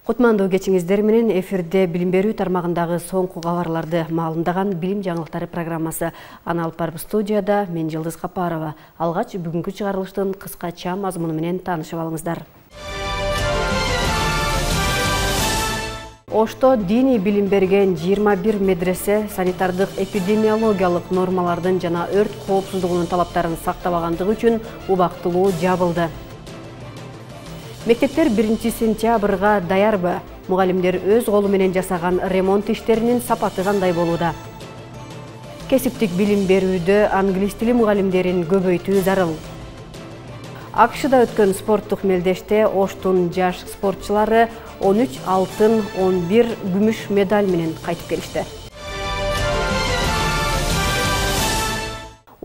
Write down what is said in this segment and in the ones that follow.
Кутмандуу кечиңиздер менен эфирде билим берүү тармагындагы соңку кабарларды маалымдаган билим жаңылыктары программасы. Аны алып барып студияда мен Жылдыз Капарова. Алгач бүгүнкү чыгарылыштын кыскача мазмуну менен таанышып алыңыздар. Ошто диний билим берген 21 медресе санитардык эпидемиологиялык нормалардын жана өрт коопсуздугунун талаптарын сактабагандыгы үчүн убактылуу жабылды. Мектептер 1 сентябрга даярбы? Мугалимдер өз колу менен жасаган ремонт иштеринин сапаты кандай болууда? Кесиптик билим берүүдө англис тили мугалимдерин көбөйтүү зарыл. АКШда өткөн спорттук мелдеште Оштун жаш спортчулары 13 алтын, 11 күмүш медаль менен кайтып келишти.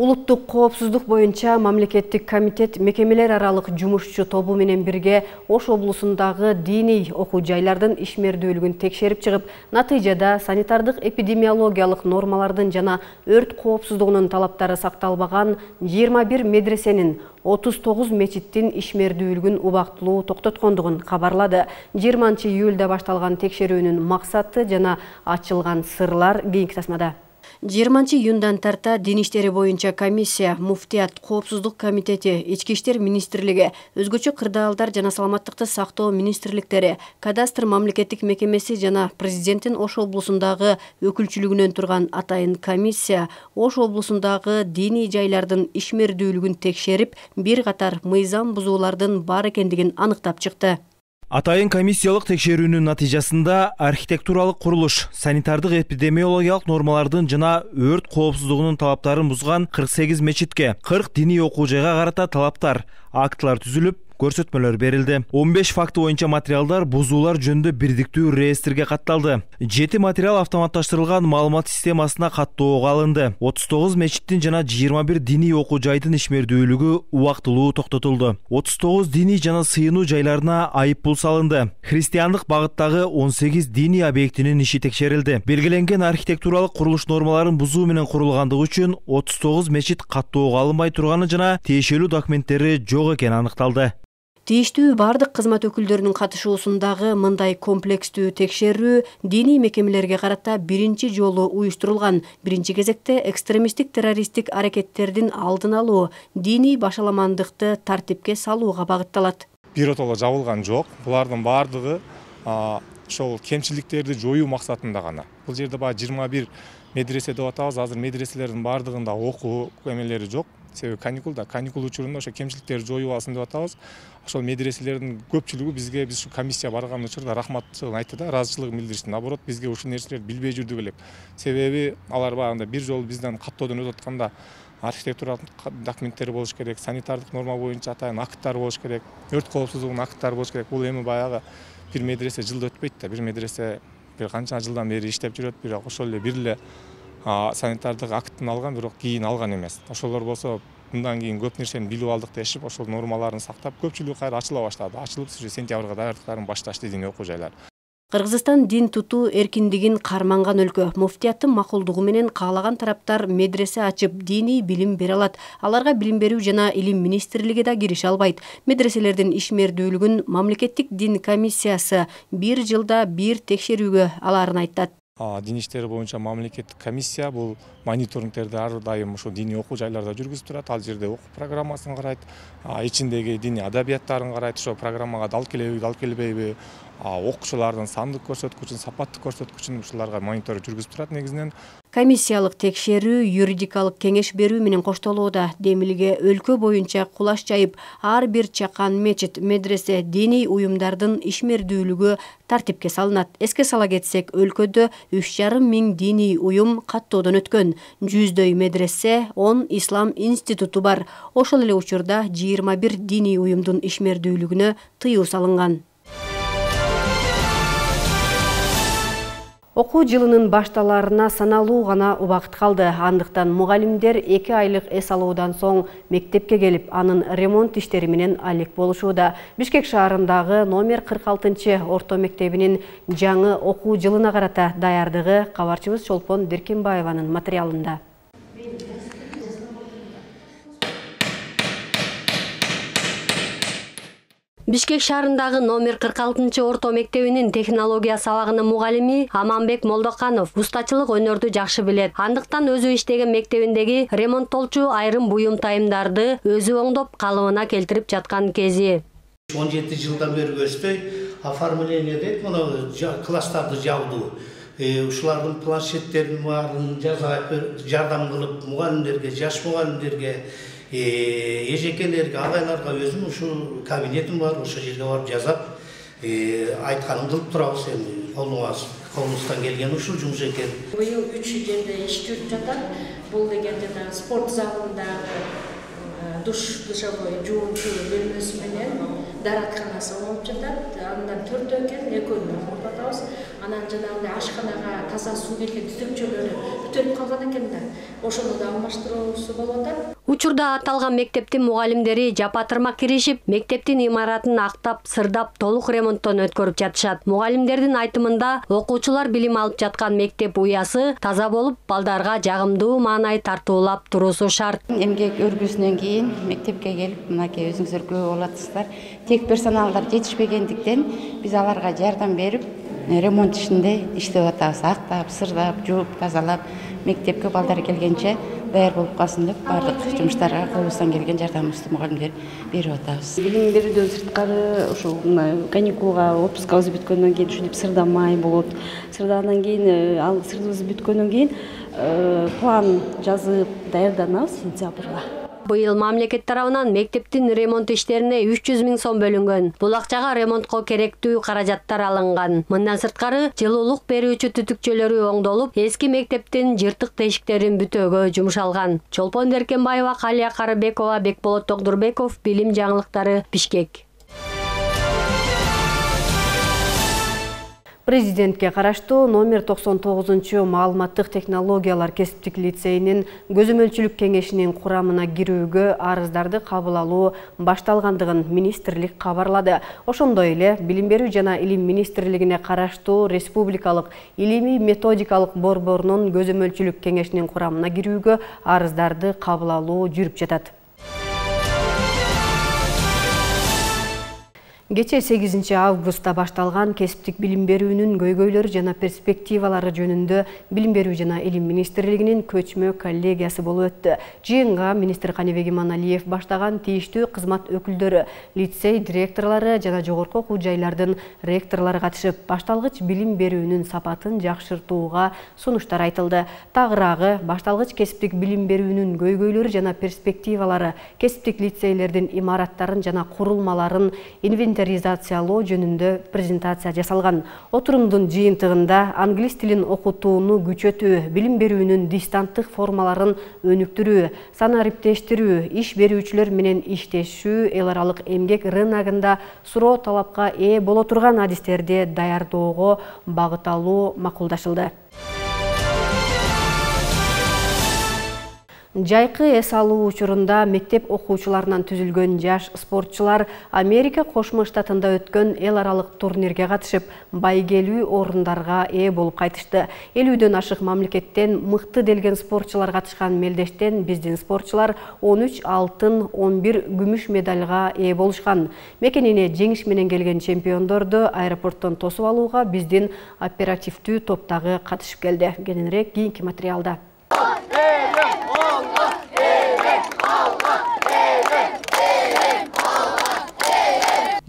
Улуттук коопсуздук боюнча мамлекеттик комитет мекемелер аралык жумушчу тобу менен бирге Ош облусундагы диний окуу жайлардын ишмердүүлүгүн текшерип чыгып, натыйжада санитардык эпидемиологиялык нормалардын жана өрт коопсуздугунун талаптары сакталбаган 21 медресенин 39 мечиттин ишмердүүлүгүн убактылуу токтоткондугун кабарлады. 20 июлда башталган текшерүүнүн максаты жана ачылган сырлар кийинки тасмада. 20 июндан тарта дин иштери боюнча комиссия, муфтият, коопсуздук комитети, ички иштер министрлиги, өзгөчө кырдаалдар жана саламаттыкты сактоо министрликтери, кадастр мамлекеттик мекемеси жана президенттин Ош облусундагы өкүлчүлүгүнөн турган атайын комиссия Ош облусундагы диний жайлардын ишмердүүлүгүн текшерип, бир катар мыйзам бузуулардын бар экендигин аныктап чыкты. Атайын комиссиялык текшерүүнүн натыйжасында архитектуралык курулуш, санитардык эпидемиологиялык нормалардын жана өрт коопсуздугунун талаптарын бузган 48 мечитке, 40 диний окуу жайга карата талаптар, актылар түзүлүп, көрсөтмөлөр берилди. 15 факты боюнча материалдар бузуулар жөнүндө бирдиктүү реестрге катталды. 7 материал автоматташтырылган маалымат системасына каттоого алынды. 39 мечиттин жана 21 диний окуу жайдын ишмердүүлүгү убактылуу токтотулду. 39 диний жана сыйынуу жайларына айып пул салынды. Христиандык багыттагы 18 диний объектинин иши текшерилди. Белгиленген архитектуралык курулуш нормаларын бузуу менен курулгандыгы үчүн 39 мечит каттоого алынбай турганы жана тиешелүү документтери жок экени аныкталды. Тийиштүү бардык кызмат өкүлдөрүнүн катышуусундагы мындай комплекстүү текшерүү диний мекемелерге карата биринчи жолу уюштурулган. Биринчи кезекте экстремисттик террористтик аракеттердин алдын алуу, диний башаламандыкты тартипке салууга багытталат. Биротоло жабылган жок. Булардын бардыгы ошол кемчиликтерди жоюу максатында гана. Бул жерде баягы 21 медресе деп атабыз. Азыр медреселердин бардыгында окуу эмелери жок. Себеби каникул учурунда ошо кемчиликтерди жоюу алсын деп атабыз. Ошол медреселердин көпчүлүгү биз ушу комиссия барган учурда рахматчылыгын айтты да, ыраазычылыгын билдиришти. Наоборот, бизге ушул нерселерди билбей жүрдүк элек. Себеби алар баягында бир жолу бизден каттоодон өтүп атканда архитектуралык документтери болуш керек, санитардык норма боюнча атайын акттар болуш керек, өрт коопсуздугунун акттары болуш керек. Бул эми баягы бир медресе жылда өтпөйт да. Бир медресе бир канча жылдан бери иштеп жүрөт, бирок ошол эле бир эле санитардык акттын алган, бирок кийин алган эмес. Ошолор болсо мындан кийин көп нерсени билип алдык дешип, ошол нормаларын сактап, көпчүлүгү кайра ачыла баштады. Ачылып, сентябрга даярдыктарын башташты диний окуу жайлар. Кыргызстан дин тутуу эркиндигин карманган өлкө. Муфтияттын макулдугу менен каалаган тараптар медресе ачып, диний билим бере алат. Аларга билим берүү жана илим министрлиги да кирише албайт. Медреселердин ишмердүүлүгүн мамлекеттик дин комиссиясы бир жылда бир текшерүүгө аларын айтат. Дин иштери боюнча мамлекеттик комиссия бул мониторингтерди ар дайым ошо диний окуу жайларда жүргүзүп турат. Ал жерде окуу программасын карайт, ичиндеги диний адабияттарын карайт, ошо программага дал келеби, дал келбейби, окуучулардын сандык көрсөткүчүн, сапаттык көрсөткүчүн ушуларга мониторинг жүргүзүп турат негизинен. Комиссиялык текшерүү юридикалык кеңеш берүү менен коштолууда. Демилге өлкө боюнча кулаш жайып, ар бир чакан мечит, медресе, диний уюмдардын ишмердүүлүгү тартипке салынат. Эске сала кетсек, өлкөдө 3,5 миң диний уюм каттоодон өткөн. 100дөй медресе, 10 ислам институту бар. Ошол эле учурда 21 диний уюмдун ишмердүүлүгүнө тыюу салынган. Окуу жылынын башталарына саналуу гана убакыт калды. Андыктан мугалимдер 2 айлык эс алуудан соң мектепке келип, анын ремонт иштери менен алек болушууда. Бишкек шаарындагы номер 46 орто мектебинин жаңы окуу жылына карата даярдыгы кабарчыбыз Чолпон Деркенбаеванын материалында. Бишкек шаарындагы номер 46 орто мектебинин технология сабагынын мугалими Аманбек Молдоканов устачылык өнөрдү жакшы билет. Андыктан өзү иштеген мектебиндеги ремонттолчу айрым буюм тайымдарды өзү оңдоп калыбына келтирип жаткан кези. 17 жылдан бери өстөй оформление дейт, мына класстарды жабдуу. Ушулардын планшеттерин баарын жасап жардам кылып мугалимдерге, жаш мугалимдерге, эжекелерге, агайларга өзүм ушул кабинетим бар, ошол жерге барып жазап, айтканын кылып турабыз. Эми колубуздан келген ушул жумуш экен. Быйыл 3 жерде иш жүрүп жатат. Бул дегенде спорт залындагы душевой жуунчу бөлмөсү менен даратканасы болуп жатат. Андан 4 экен, 2-ünü орнотабыз. Анан жанагындай ашканага таза суу келген түтүкчөлөрү бүтүнүп калган экен да. Ошону да алмаштыруусу болуп атат. Учурда аталган мектептин мугалимдери жапа-тырмак киришип, мектептин имаратын актап, сырдап, толук ремонттон өткөрүп жатышат. Мугалимдердин айтымында, окуучулар билим алып жаткан мектеп уясы таза болуп, балдарга жагымдуу маанай тартуулап туруусу шарт. Эмгек өргүсүнөн кийин мектепке келип, мынакей өзүңүздөр күбө болатсыздар. Тек персоналдар жетишпегендиктен биз аларга жардам берип, ремонт ишинде иштеп атабыз. Актап, сырдап, жууп, тазалап, мектепке балдар келгенче даяр болуп калсын деп бардык жумуштарга колубуздан келген жардамыбызды мугалимдер берип атабыз. Билим берүүдөн сырткары ошол каникулга, отпускабыз бүткөндөн кийин ушинтип сырдамай болот. Сырдагандан кийин, ал сырдыбыз бүткөндөн кийин план жазып даярданабыз сентябрга. Быйыл мамлекет тарабынан мектептин ремонт иштерине 300 000 сом бөлүнгөн. Бул акчага ремонтко керектүү каражаттар алынган. Мындан сырткары жылуулук берүүчү түтүкчөлөрү оңдолуп, эски мектептин жыртык тешиктерин бүтөөгө жумшалган. Чолпон Деркенбаева, Калия Карыбекова, Бекболот Тогдурбеков, Билим жаңылыктары, Бишкек. Президентке караштуу номер 99 маалыматтык технологиялар кесиптик лицейинин көзөмөлчүлүк кеңешинин курамына кирүүгө арыздарды кабыл алуу башталгандыгын министрлик кабарлады. Ошондой эле Билим берүү жана илим министрлигине караштуу Республикалык илимий методикалык борборунун көзөмөлчүлүк кеңешинин курамына кирүүгө арыздарды кабыл алуу жүрүп жатат. Кече 8 августта башталган кесиптик билим берүүнүн көйгөйлөрү жана перспективалары жөнүндө Билим берүү жана илим министрлигинин көчмө коллегиясы болуп өттү. Жыйынга министр Каныбек Иманалиев баштаган тийиштүү кызмат өкүлдөрү, лицей директорлору жана жогорку окуу жайлардын ректорлору катышып, башталгыч билим берүүнүн сапатын жакшыртууга сунуштар айтылды. Тагыраагы башталгыч кесиптик билим берүүнүн көйгөйлөрү жана перспективалары кесиптик лицейлердин имараттарын жана курулмаларын инвентаризациялоо жөнүндө презентация жасалган. Отурумдун жыйынтыгында англис тилин окутууну күчөтүү, билим берүүнүн дистанттык формаларын өнүктүрүү, санариптештирүү, иш берүүчүлөр менен иштешүү, эл аралык эмгек рыногунда суроо талапка ээ боло турган адистерди даярдоого багыт алуу макулдашылды. Жайкы эс алуу учурунда мектеп окуучуларынан түзүлгөн жаш спортчулар Америка Кошмо Штатында өткөн эл аралык турнирге катышып, байгелүү орундарга ээ болуп кайтышты. 50дөн ашык мамлекеттен мыкты делген спортчулар катышкан мелдештен биздин спортчулар 13 алтын, 11 күмүш медальга ээ болушкан. Мекенине жеңиш менен келген чемпиондорду аэропорттон тосуп алууга биздин оперативдүү топтагы катышып келди. Кененирээк кийинки материалда.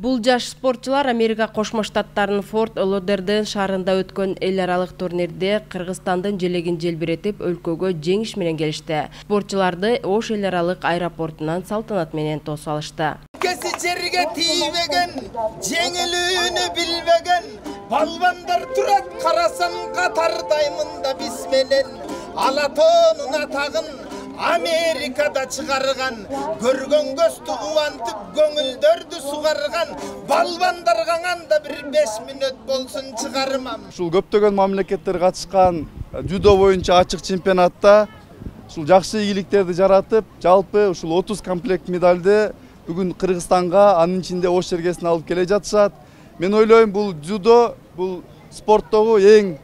Бул жаш спортчулар Америка Кошмо Штаттарынын Форт Лодерден шаарында өткөн эл аралык турнирде Кыргызстандын желегин желбиретип, өлкөгө жеңиш менен келишти. Спортчуларды Ош эл аралык аэропортунан салтанат менен тосуп алышты. Кеси жерге тийбеген, жеңилүүнү билбеген балбандар турат, карасам катардаймында биз менен. Алатонун атагын Америкада чыгарган, көргөн көздү кубантып, көңүлдөрдү сугарган балбандарга анда бир 5 мүнөт болсун чыгармам. Ушул көптөгөн мамлекеттер катышкан жудо боюнча ачык чемпионатта ушул жакшы ийгиликтерди жаратып, жалпы ушул 30 комплект медальды бүгүн Кыргызстанга, анын ичинде Ош жергесине алып келе жатышат. Мен ойлойм, бул жудо, бул спорттогу эң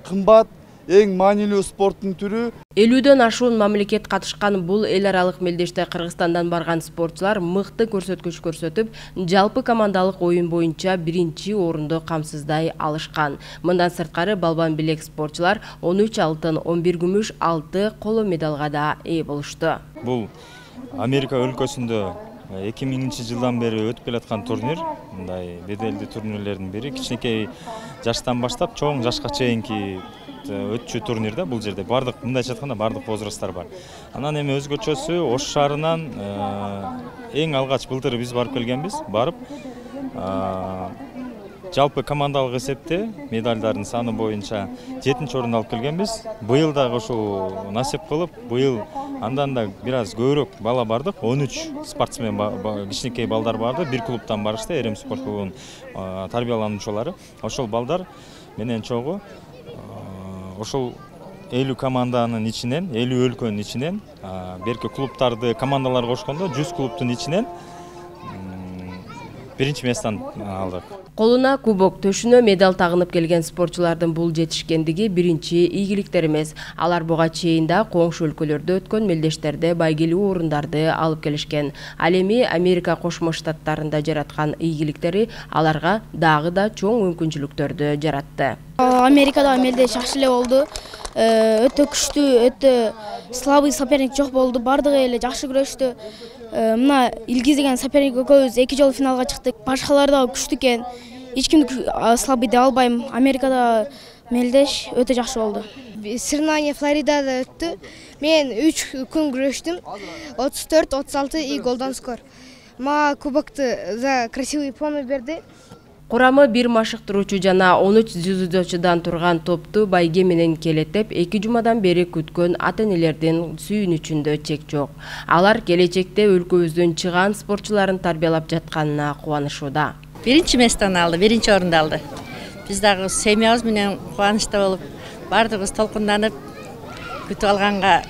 кымбат, эң маанилүү спорттун түрү. 50дөн ашуун мамлекет катышкан бул эл аралык мелдеште Кыргызстандан барган спортчулар мыкты көрсөткүч көрсөтүп, жалпы командалык оюн боюнча 1-чи орунду камсыздай алышкан. Мындан сырткары балбан билек спортчулар 13 алтын, 11 күмүш, 6 коло медалга да ээ болушту. Бул Америка өлкөсүндө 2000-жылдан бери өтүп келаткан турнир. Мындай беделдүү турнирлердин бири. Кичинекей жаштан баштап чоң жашка чейинки өтчү турнирде. Бул жерде бардык, мындайча айтканда бардык возрасттар бар. Анан эми өзгөчөсү Ош шаарынан эң алгач былтыр биз барып келгенбиз. Барып жалпы командалык эсепте медальдардын саны боюнча 7-чи орунду алып келгенбиз. Быйыл дагы ушул насип кылып, быйыл андан да бир аз көбүрөөк бала бардык. 13 спортсмен кичинекей балдар барды. Бир клубтан барышты, РМ спорт клубунун тарбиялануучулары. Ошол балдар менен чогуу ошол 50 команданын ичинен, 50 өлкөнүн ичинен, берки клубтарды командалар кошкондо 100 клубтун ичинен 1-чи месттен алдык. Колуна кубок, төшүнө медаль тагынып келген спортчулардын бул жетишкендиги биринчи ийгиликтер эмес. Алар буга чейин да коңшу өлкөлөрдө өткөн мелдештерде байгелүү орундарды алып келишкен. Ал эми Америка Кошмо Штаттарында жараткан ийгиликтери аларга дагы да чоң мүмкүнчүлүктөрдү жаратты. Америкада мелдеш жакшы эле болду. Өтө күчтүү, өтө слабый соперник жок болду. Бардыгы эле жакшы күрөштү. Мына Илгиз деген соперник экөөбүз 2 жолу финалга чыктык. Башкалар да күчтүү экен. Эч кимди слабый деп албайм. Америкада мелдеш өтө жакшы болду. Соревнование Флоридада өттү. Мен 3 күн күрөштүм. 34-36 и голдон скор. Мага кубокту за красивый помы берди. Курамы бир машыктыруучу жана 13 дзюдочудан турган топту байге менен келетеп 2 жумадан бери күткөн ата-энелердин сүйүнүчүндө чек жок. Алар келечекте өлкөбүздүн чыган спортчуларын тарбиялап жатканына кубанышууда. 1-чи месттен алды, 1-чи орунду алды. Биз дагы семьябыз менен кубанычта болуп, бардыгыбыз толкунданып күтүп алганга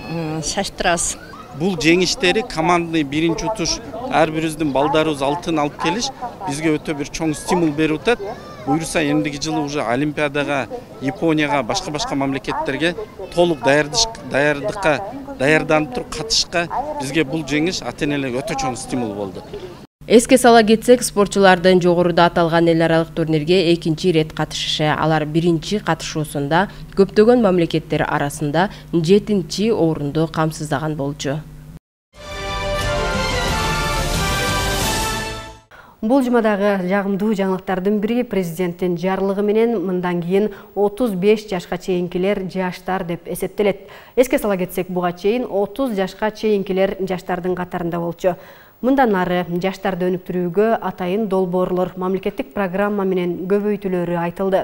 шашып турабыз. Бул жеңиштери командный 1-чи утуш ар бирибиздин балдарыбыз алтын алып келиш бизге өтө бир чоң стимул берип атат. Буюрса эндиги жылы уже Олимпиадага, Японияга, башка мамлекеттерге толук даярдыкка даярданып туруп катышка бизге бул жеңиш ата-энелерге өтө чоң стимул болду. Эске сала кетсек, спортчулардын жогоруда аталган эл аралык турнирге 2-чи рет катышышы. Алар 1-чи катышуусунда көптөгөн мамлекеттер арасында 7-чи орунду камсыздаган болчу. Бул жумадагы жагымдуу жаңылыктардын бири президенттин жарлыгы менен мындан кийин 35 жашка чейинкилер жаштар деп эсептелет. Эске сала кетсек, буга чейин 30 жашка чейинкилер жаштардын катарында болчу. Мындан ары жаштарды өнүктүрүүгө атайын долбоорлор мамлекеттик программа менен көбөйтүлөрү айтылды.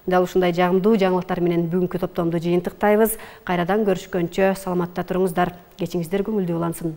Дал ушундай жагымдуу жаңылыктар менен бүгүнкү топтомду жыйынтыктайбыз. Кайрадан көрүшкөнчө саламатта туруңуздар. Кечиңиздер көңүлдүү улансын.